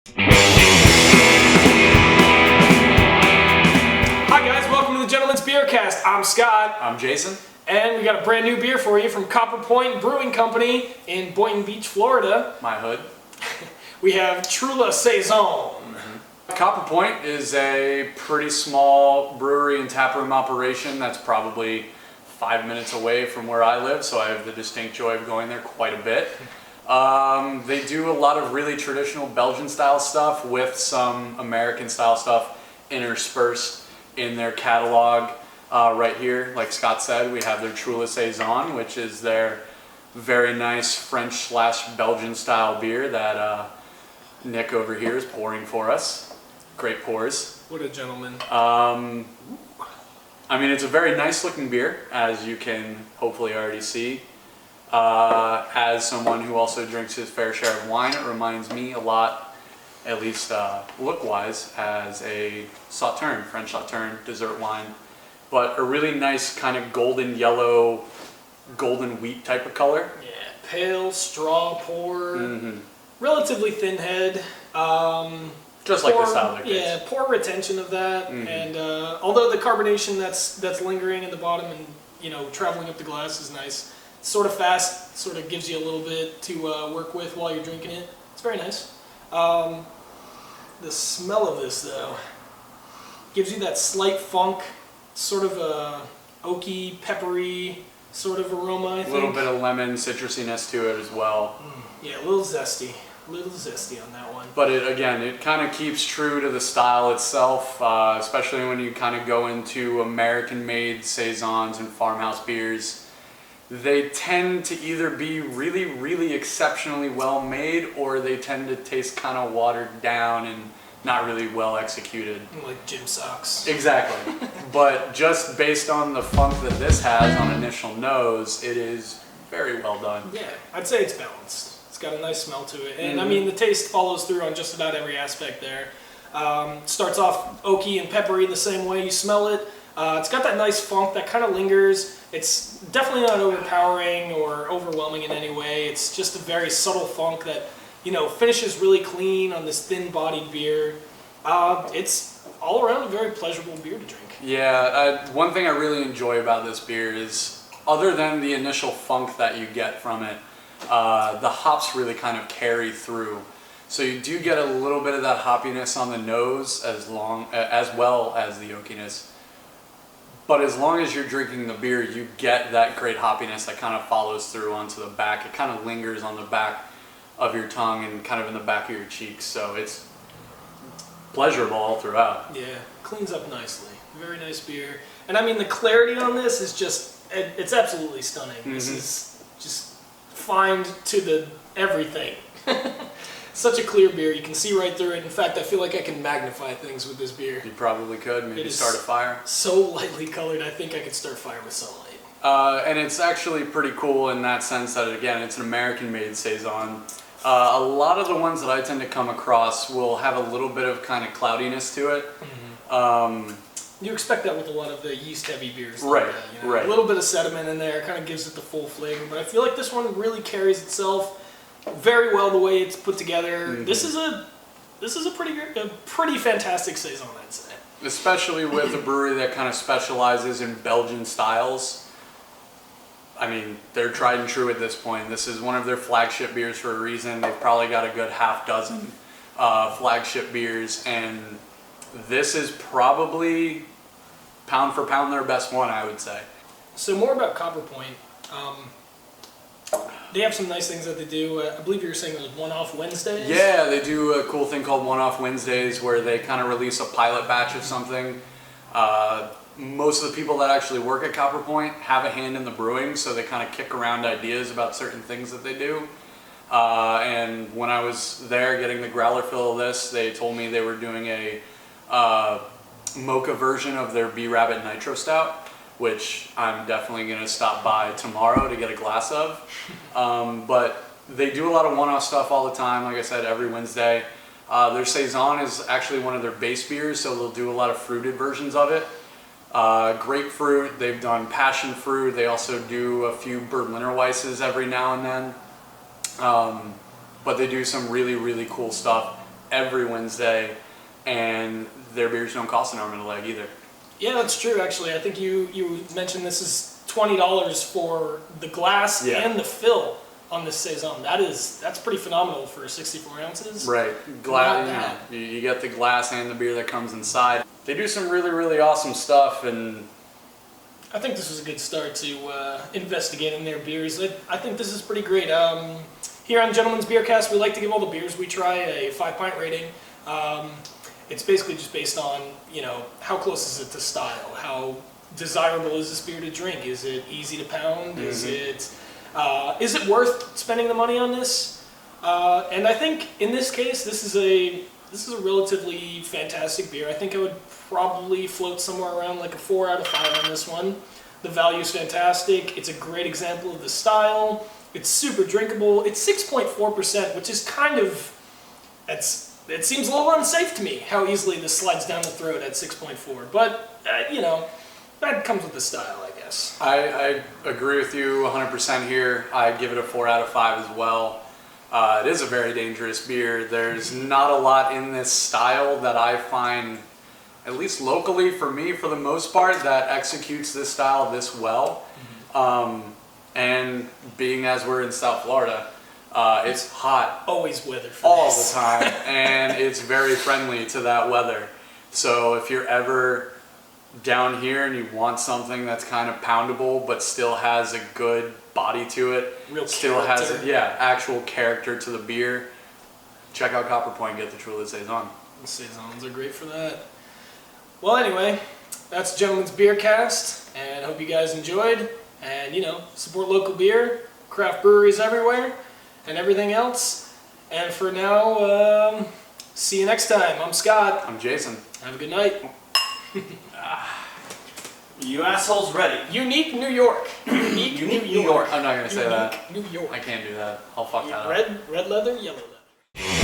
Hi guys, welcome to the Gentleman's Beercast. I'm Scott. I'm Jason. And we got a brand new beer for you from Copperpoint Brewing Company in Boynton Beach, Florida. My hood. We have Trula Saison. Copperpoint is a pretty small brewery and taproom operation that's probably 5 minutes away from where I live, so I have the distinct joy of going there quite a bit. They do a lot of really traditional Belgian style stuff with some American style stuff interspersed in their catalog. Right here, like Scott said, we have their Trula Saison, which is their very nice French/Belgian style beer that Nick over here is pouring for us. Great pours. What a gentleman. I mean, it's a very nice looking beer, as you can hopefully already see. As someone who also drinks his fair share of wine, it reminds me a lot, at least look-wise, as a Sauterne, French Sauterne dessert wine. But a really nice kind of golden yellow, golden wheat type of color. Yeah, pale, straw pour, relatively thin head. Just like the style like yeah, poor retention of that. And although the carbonation that's lingering in the bottom and traveling up the glass is nice. It's sort of fast, sort of gives you a little bit to work with while you're drinking it. It's very nice. The smell of this though gives you that slight funk, sort of a oaky, peppery sort of aroma, I think. A little bit of lemon citrusiness to it as well. Yeah, a little zesty on that one. But it kind of keeps true to the style itself, especially when you kind of go into American-made saisons and farmhouse beers. They tend to either be really, really exceptionally well made, or they tend to taste kind of watered down and not really well executed. Like gym socks. Exactly. But just based on the funk that this has on initial nose, it is very well done. Yeah, I'd say it's balanced. It's got a nice smell to it. And I mean, the taste follows through on just about every aspect there. Starts off oaky and peppery the same way you smell it. It's got that nice funk that kind of lingers. It's definitely not overpowering or overwhelming in any way. It's just a very subtle funk that, finishes really clean on this thin-bodied beer. It's all around a very pleasurable beer to drink. Yeah, one thing I really enjoy about this beer is, other than the initial funk that you get from it, the hops really kind of carry through. So you do get a little bit of that hoppiness on the nose as well as the oakiness. But as long as you're drinking the beer, you get that great hoppiness that kind of follows through onto the back. It kind of lingers on the back of your tongue and kind of in the back of your cheeks. So it's pleasurable all throughout. Yeah, cleans up nicely. Very nice beer. And I mean, the clarity on this is it's absolutely stunning. This is just fine to the everything. Such a clear beer, you can see right through it. In fact, I feel like I can magnify things with this beer. You probably could, maybe start a fire. So lightly colored, I think I could start a fire with sunlight. And it's actually pretty cool in that sense that, again, it's an American-made Saison. A lot of the ones that I tend to come across will have a little bit of kind of cloudiness to it. You expect that with a lot of the yeast-heavy beers. Right, like that, right. A little bit of sediment in there kind of gives it the full flavor, but I feel like this one really carries itself very well the way it's put together. This is a pretty fantastic Saison, I'd say. Especially with a brewery that kind of specializes in Belgian styles. I mean, they're tried and true at this point. This is one of their flagship beers for a reason. They've probably got a good half dozen flagship beers, and this is probably pound for pound their best one, I would say. So more about Copperpoint. They have some nice things that they do. I believe you were saying there's one-off Wednesdays? Yeah, they do a cool thing called one-off Wednesdays where they kind of release a pilot batch of something. Most of the people that actually work at Copperpoint have a hand in the brewing, so they kind of kick around ideas about certain things that they do. And when I was there getting the growler fill of this, they told me they were doing a mocha version of their Bee Rabbit Nitro Stout, which I'm definitely going to stop by tomorrow to get a glass of. But they do a lot of one-off stuff all the time, like I said, every Wednesday. Their Saison is actually one of their base beers, so they'll do a lot of fruited versions of it. Grapefruit, they've done passion fruit, they also do a few Berliner Weisses every now and then. But they do some really, really cool stuff. every Wednesday, and their beers don't cost an arm and a leg either. Yeah, that's true. Actually, I think you mentioned this is $20 for the glass and the fill on this saison. That's pretty phenomenal for 64 ounces. Right, glass. You get the glass and the beer that comes inside. They do some really, really awesome stuff, and I think this was a good start to investigating their beers. I think this is pretty great. Here on Gentleman's Beercast, we like to give all the beers we try a 5-pint rating. It's basically just based on, how close is it to style? How desirable is this beer to drink? Is it easy to pound? Mm-hmm. Is it worth spending the money on this? And I think in this case, this is a relatively fantastic beer. I think I would probably float somewhere around like a 4 out of 5 on this one. The value is fantastic. It's a great example of the style. It's super drinkable. It's 6.4%, which is it seems a little unsafe to me how easily this slides down the throat at 6.4. But, that comes with the style, I guess. I agree with you 100% here. I give it a 4 out of 5 as well. It is a very dangerous beer. There's not a lot in this style that I find, at least locally for me, for the most part, that executes this style this well. Mm-hmm. And being as we're in South Florida, it's hot always weather for all this. the time, and it's very friendly to that weather. So if you're ever down here and you want something that's kind of poundable but still has a good body to it, still has actual character to the beer, check out Copperpoint and get the Trula Saison. The Saisons are great for that. Well, anyway, that's Gentleman's Beercast, and I hope you guys enjoyed. And, support local beer, craft breweries everywhere, and everything else. And for now, see you next time. I'm Scott. I'm Jason. Have a good night. You assholes ready? Unique New York. Unique New York. I'm not going to say that. New York. I can't do that. I'll fuck that up. Red leather, yellow leather.